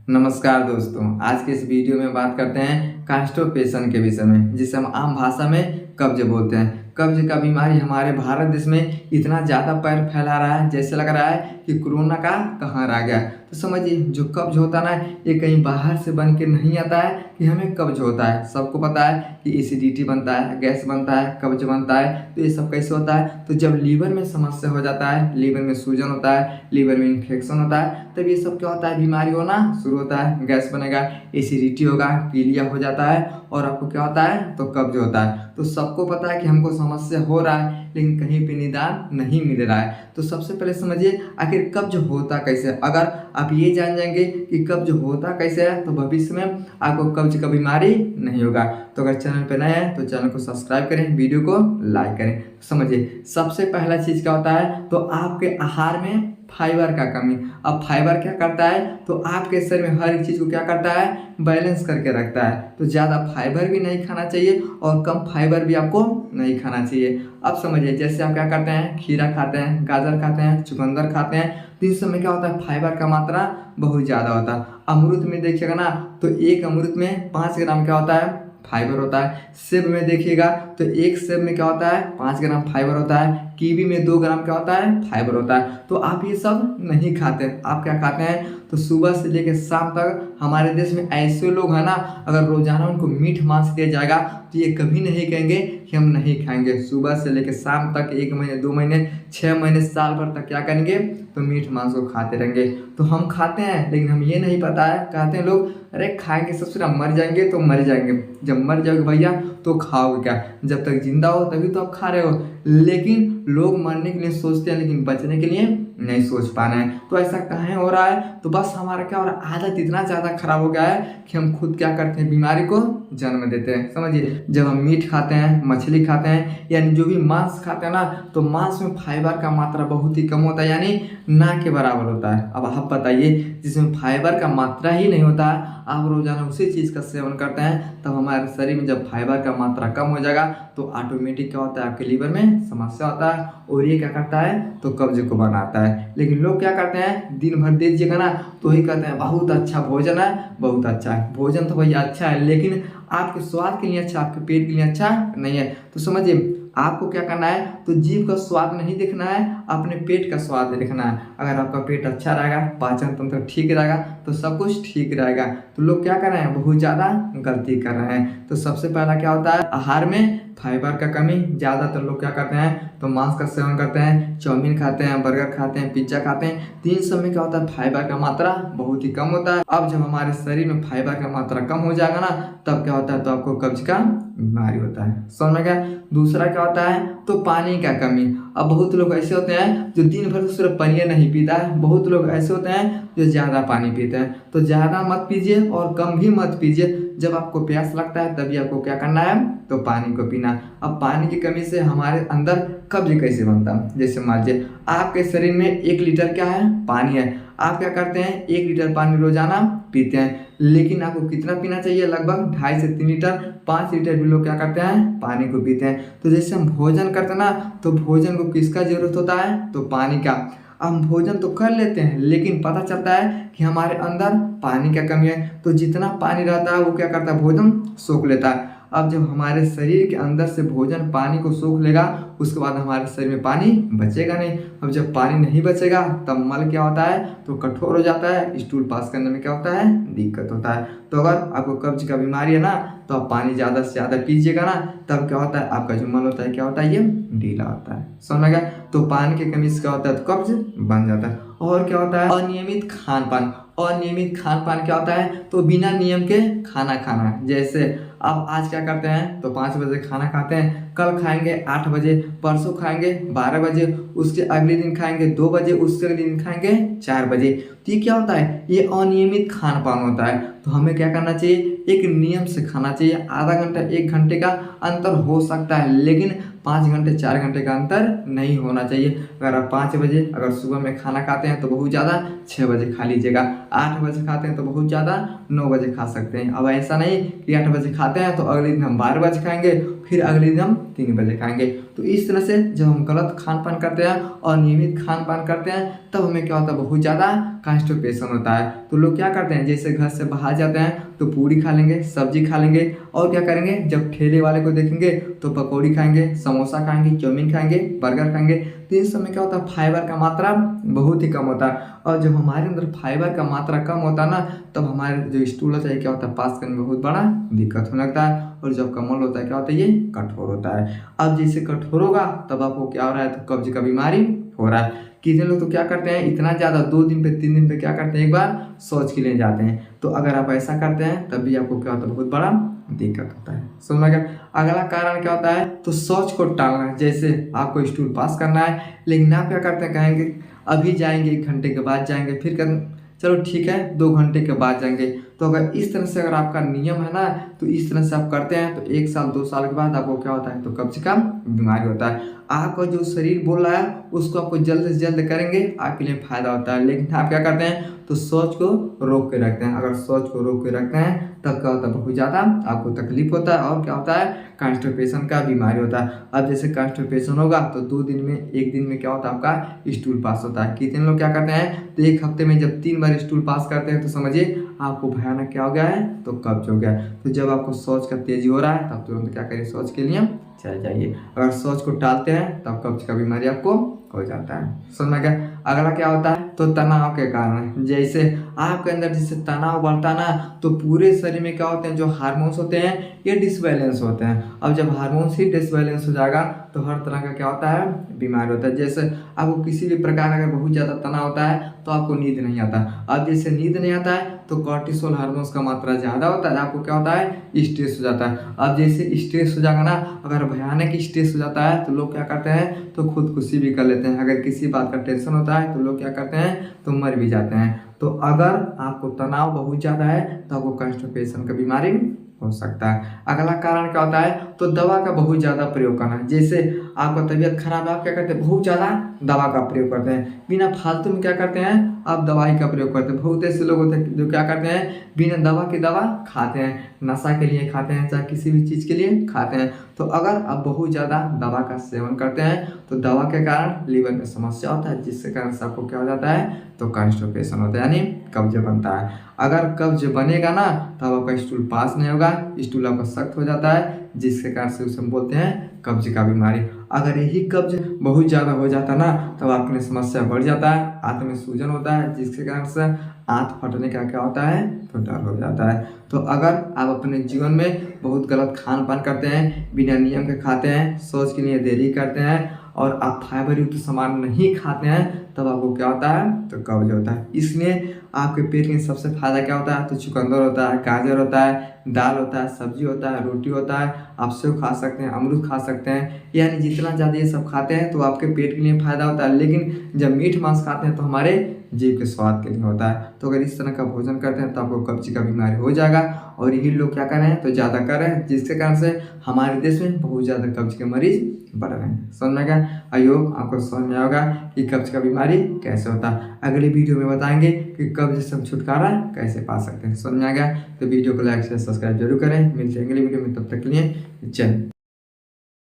नमस्कार दोस्तों, आज के इस वीडियो में बात करते हैं कॉन्स्टिपेशन के विषय में, जिसे हम आम भाषा में कब्ज बोलते हैं। कब्ज का बीमारी हमारे भारत देश में इतना ज़्यादा पैर फैला रहा है, जैसे लग रहा है कि कोरोना का कहर आ गया। तो समझिए, जो कब्ज होता है ना, ये कहीं बाहर से बन के नहीं आता है कि हमें कब्ज होता है। सबको पता है कि एसिडिटी बनता है, गैस बनता है, कब्ज बनता है। तो ये सब कैसे होता है? तो जब लीवर में समस्या हो जाता है, लीवर में सूजन होता है, लीवर में इन्फेक्शन होता है, तब ये सब क्या होता है? बीमारी होना शुरू होता है। गैस बनेगा, एसिडिटी होगा, पीलिया हो जाता है और आपको क्या होता है? तो कब्ज होता है। तो सबको पता है कि हमको समस्या हो रहा है, लेकिन कहीं पे निदान नहीं मिल रहा है। तो सबसे पहले समझिए, आखिर कब्ज होता कैसे। अगर आप ये जान जाएंगे कि कब्ज होता कैसे है, तो भविष्य में आपको कब्ज का बीमारी नहीं होगा। तो अगर चैनल पे नए हैं तो चैनल को सब्सक्राइब करें, वीडियो को लाइक करें। समझिए, सबसे पहला चीज़ क्या होता है? तो आपके आहार में फाइबर का कमी। अब फाइबर क्या करता है? तो आपके शरीर में हर एक चीज़ को क्या करता है? बैलेंस करके रखता है। तो ज़्यादा फाइबर भी नहीं खाना चाहिए और कम फाइबर भी आपको नहीं खाना चाहिए। अब समझिए, जैसे आप क्या करते हैं? खीरा खाते हैं, गाजर खाते हैं, चुकंदर खाते हैं, तो इस समय क्या होता है? फाइबर का मात्रा बहुत ज़्यादा होता है। अमरूद में देखिएगा ना, तो एक अमरूद में 5 ग्राम क्या होता है? फाइबर होता है। सेब में देखिएगा तो एक सेब में क्या होता है? 5 ग्राम फाइबर होता है। कीवी में 2 ग्राम क्या होता है? फाइबर होता है। तो आप ये सब नहीं खाते, आप क्या खाते हैं? तो सुबह से लेकर शाम तक हमारे देश में ऐसे लोग हैं ना, अगर रोजाना उनको मीट मांस दिया जाएगा तो ये कभी नहीं कहेंगे कि हम नहीं खाएंगे। सुबह से लेकर शाम तक 1 महीने, 2 महीने, 6 महीने, साल भर तक क्या करेंगे? तो मीट मांस को खाते रहेंगे। तो हम खाते हैं, लेकिन हम ये नहीं पता है, कहते हैं लोग, अरे खाएंगे सबसे ना, मर जाएंगे तो मर जाएंगे। जब मर जाओगे भैया तो खाओगे क्या? जब तक जिंदा हो तभी तो आप खा रहे हो। लेकिन लोग मरने के लिए सोचते हैं, लेकिन बचने के लिए नहीं सोच पा रहे हैं। तो ऐसा कहाँ हो रहा है? तो बस हमारा क्या हो रहा है? आदत इतना ज़्यादा खराब हो गया है कि हम खुद क्या करते हैं? बीमारी को जन्म देते हैं। समझिए, जब हम मीट खाते हैं, मछली खाते हैं, यानी जो भी मांस खाते हैं ना, तो मांस में फाइबर का मात्रा बहुत ही कम होता है, यानी ना के बराबर होता है। अब आप बताइए, जिसमें फाइबर का मात्रा ही नहीं होता है, आप रोजाना उसी चीज़ का सेवन करते हैं, तब हमारे शरीर में जब फाइबर का मात्रा कम हो जाएगा तो ऑटोमेटिक क्या होता है? आपके लीवर में समस्या होता है और ये क्या करता है? तो कब्ज को बनाता है। लेकिन लोग क्या करते हैं? दिन भर दे दीजिएगा ना तो ही कहते हैं बहुत अच्छा भोजन है, बहुत अच्छा है। भोजन तो भैया अच्छा है, लेकिन आपके स्वाद के लिए अच्छा, आपके पेट के लिए अच्छा नहीं है। तो समझिए, आपको क्या करना है? तो जीभ का स्वाद नहीं देखना है, अपने पेट का स्वाद देखना है। अगर आपका पेट अच्छा रहेगा, पाचन तंत्र ठीक रहेगा, तो सब कुछ ठीक रहेगा। तो लोग क्या कर रहे हैं? बहुत ज़्यादा गलती कर रहे हैं। तो सबसे पहला क्या होता है? आहार में फाइबर का कमी। ज़्यादातर लोग क्या करते हैं? तो मांस का सेवन करते हैं, चाउमीन खाते हैं, बर्गर खाते हैं, पिज्जा खाते हैं। तो इन सब में क्या होता है? फाइबर का मात्रा बहुत ही कम होता है। अब जब हमारे शरीर में फाइबर का मात्रा कम हो जाएगा ना, तब क्या होता है? तो आपको कब्ज का बीमारी होता है। समझ में गया? दूसरा क्या होता है? तो पानी का कमी। अब बहुत लोग ऐसे होते हैं जो दिन भर सिर्फ पानी नहीं पीता है। बहुत लोग ऐसे होते हैं जो ज़्यादा पानी पीते हैं। तो ज़्यादा मत पीजिए और कम भी मत पीजिए। जब आपको प्यास लगता है तभी आपको क्या करना है? तो पानी को पीना। अब पानी की कमी से हमारे अंदर कब्ज कैसे बनता है? जैसे मान लीजिए, आपके शरीर में 1 लीटर क्या है? पानी है। आप क्या करते हैं? 1 लीटर पानी रोजाना पीते हैं, लेकिन आपको कितना पीना चाहिए? लगभग 2.5 से 3 लीटर, 5 लीटर भी लोग क्या करते हैं? पानी को पीते हैं। तो जैसे हम भोजन करते हैं ना, तो भोजन को किसका जरूरत होता है? तो पानी का। हम भोजन तो कर लेते हैं, लेकिन पता चलता है कि हमारे अंदर पानी का कमी है। तो जितना पानी रहता है वो क्या करता है? भोजन सोख लेता है। अब जब हमारे शरीर के अंदर से भोजन पानी को सोख लेगा, उसके बाद हमारे शरीर में पानी बचेगा नहीं। अब जब पानी नहीं बचेगा तब मल क्या होता है? तो कठोर हो जाता है, स्टूल पास करने में क्या होता है? दिक्कत होता है। तो अगर आपको कब्ज का बीमारी है ना, तो आप पानी ज़्यादा से ज़्यादा पीजिएगा ना, तब क्या होता है? आपका जो मल होता है क्या होता है? ये ढीला होता है। समझ गया? तो पानी की कमी से क्या होता है? तो कब्ज बन जाता है। और क्या होता है? अनियमित खान पान। अनियमित खान पान क्या होता है? तो बिना नियम के खाना खाना। जैसे आप आज क्या करते हैं? तो 5 बजे खाना खाते हैं, कल खाएंगे 8 बजे, परसों खाएंगे 12 बजे, उसके अगले दिन खाएंगे 2 बजे, उसके अगले दिन खाएंगे 4 बजे। तो ये क्या होता है? ये अनियमित खान पान होता है। तो हमें क्या करना चाहिए? एक नियम से खाना चाहिए। आधा घंटा 1 घंटे का अंतर हो सकता है, लेकिन 5 घंटे 4 घंटे का अंतर नहीं होना चाहिए। अगर आप 5 बजे अगर सुबह में खाना खाते हैं तो बहुत ज़्यादा 6 बजे खा लीजिएगा। 8 बजे खाते हैं तो बहुत ज़्यादा 9 बजे खा सकते हैं। अब ऐसा नहीं कि 8 बजे खाते हैं तो अगले दिन हम 12 बजे खाएंगे, फिर अगले दिन हम 3 बजे खाएंगे। तो इस तरह से जब हम गलत खान पान करते हैं और नियमित खान पान करते हैं तब हमें क्या होता है, बहुत ज़्यादा कॉन्स्टिपेशन होता है। तो लोग क्या करते हैं, जैसे घर से बाहर जाते हैं तो पूड़ी खा लेंगे, सब्जी खा लेंगे और क्या करेंगे, जब ठेले वाले को देखेंगे तो पकौड़ी खाएंगे, समोसा खाएंगे, चाउमीन खाएंगे, बर्गर खाएंगे। तो इस समय क्या होता है, फाइबर का मात्रा बहुत ही कम होता है। और जब हमारे अंदर फाइबर का मात्रा कम होता है ना, तब हमारे जो स्टूल होता है क्या होता है, पास करने में बहुत बड़ा दिक्कत होने लगता है। और जब कमल होता है क्या होता है, ये कठोर होता है। अब जैसे कठोर होगा तब आपको क्या हो रहा है, तो कब्ज का बीमारी हो रहा है। कितने लोग तो क्या करते हैं, इतना ज़्यादा 2 दिन पे 3 दिन पे क्या करते हैं, एक बार शौच के लिए जाते हैं। तो अगर आप ऐसा करते हैं तब भी आपको क्या होता है, बहुत बड़ा दिक्कत होता है। समझ गया। अगला कारण क्या होता है, तो शौच को टालना। जैसे आपको स्टूल पास करना है लेकिन आप क्या करते हैं, कहेंगे अभी जाएंगे, 1 घंटे के बाद जाएंगे, फिर कर चलो ठीक है 2 घंटे के बाद जाएंगे। तो अगर इस तरह से अगर आपका नियम है ना, तो इस तरह से आप करते हैं तो 1 साल 2 साल के बाद आपको क्या होता है, तो कब्ज का बीमारी होता है। आपका जो शरीर बोल रहा है उसको आपको जल्द से जल्द करेंगे, आपके लिए फायदा होता है। लेकिन आप क्या करते हैं, तो शौच को रोक के रखते हैं। अगर शौच को रोक के रखते हैं तब क्या होता है, बहुत ज़्यादा आपको तकलीफ होता है और क्या होता है, कॉन्स्टिपेशन का बीमारी होता है। अब जैसे कॉन्स्टिपेशन होगा तो 2 दिन में 1 दिन में क्या होता है, आपका स्टूल पास होता है। कितने लोग क्या करते हैं, तो 1 हफ्ते में जब 3 बार स्टूल पास करते हैं तो समझिए आपको भयानक क्या हो गया है, तो कब्ज हो गया। तो जब आपको शौच का तेजी हो रहा है तब तुरंत क्या करिए, शौच के लिए चल जाइए। अगर शौच को टालते हैं तब कब्ज का बीमारी आपको हो जाता है। समझ में गया। अगला क्या होता है, तो तनाव के कारण। जैसे आपके अंदर जिससे तनाव बढ़ता है ना, तो पूरे शरीर में क्या होते हैं, जो हार्मोन्स होते हैं ये डिसबैलेंस होते हैं। अब जब हार्मोन्स ही डिसबैलेंस हो जाएगा तो हर तरह का क्या होता है, बीमारी होता है। जैसे आपको किसी भी प्रकार अगर बहुत ज़्यादा तनाव होता है तो आपको नींद नहीं आता। अब जैसे नींद नहीं आता है तो कॉर्टिसोल हार्मोन्स का मात्रा ज़्यादा होता है, आपको क्या होता है, स्ट्रेस हो जाता है। अब जैसे स्ट्रेस हो जाएगा ना, अगर भयानक स्ट्रेस हो जाता है तो लोग क्या करते हैं, तो खुदकुशी भी कर लेते हैं। अगर किसी बात का टेंशन होता है तो लोग क्या करते हैं, तो मर भी जाते हैं। तो अगर आपको तनाव बहुत ज़्यादा है तो आपको कॉन्स्टिपेशन का बीमारी हो सकता है। अगला कारण क्या होता है, तो दवा का बहुत ज़्यादा प्रयोग करना। जैसे आपका तबीयत खराब है, आप क्या करते हैं, बहुत ज़्यादा दवा का प्रयोग करते हैं। बिना फालतू में क्या करते हैं, आप दवाई का प्रयोग करते हैं। बहुत ऐसे लोग होते हैं जो क्या करते हैं, बिना दवा की दवा खाते हैं, नशा के लिए खाते हैं, चाहे किसी भी चीज़ के लिए खाते हैं। तो अगर आप बहुत ज़्यादा दवा का सेवन करते हैं तो दवा के कारण लीवर में समस्या होता है, जिसके कारण से आपको क्या हो जाता है, तो कॉन्स्टिपेशन होता है, यानी कब्ज बनता है। अगर कब्ज बनेगा ना तब आपका स्टूल पास नहीं होगा, स्टूल आपका सख्त हो जाता है, जिसके कारण से उसे हम बोलते हैं कब्ज का बीमारी। अगर यही कब्ज बहुत ज़्यादा हो जाता है ना तब आपके लिए समस्या बढ़ जाता है, आंत में सूजन होता है, जिसके कारण से आंत फटने का क्या होता है, तो डर हो जाता है। तो अगर आप अपने जीवन में बहुत गलत खान पान करते हैं, बिना नियम के खाते हैं, शौच के लिए देरी करते हैं और आप फाइबर युक्त सामान नहीं खाते हैं, तब आपको क्या होता है, तो कब्ज होता है। इसलिए आपके पेट में सबसे फायदा क्या होता है, तो चुकंदर होता है, गाजर होता है, दाल होता है, सब्जी होता है, रोटी होता है, आप सेब खा सकते हैं, अमरूद खा सकते हैं। यानी जितना ज़्यादा ये सब खाते हैं तो आपके पेट के लिए फायदा होता है। लेकिन जब मीठ मांस खाते हैं तो हमारे जीभ के स्वाद के लिए होता है। तो अगर इस तरह का भोजन करते हैं तो आपको कब्ज का बीमारी हो जाएगा। और यही लोग क्या कर रहे हैं, तो ज़्यादा कर रहे हैं, जिसके कारण से हमारे देश में बहुत ज़्यादा कब्ज के मरीज बढ़ रहे हैं। समझ में गया। आई होप आपको समझ में आएगा कि कब्ज का बीमारी कैसे होता है। अगली वीडियो में बताएंगे कि कब्ज से हम छुटकारा कैसे पा सकते हैं। समझ में आ गया तो वीडियो को लाइक शेयर सब्सक्राइब जरूर करें। मिलते हैं अगली वीडियो में, तब तक के लिए जय।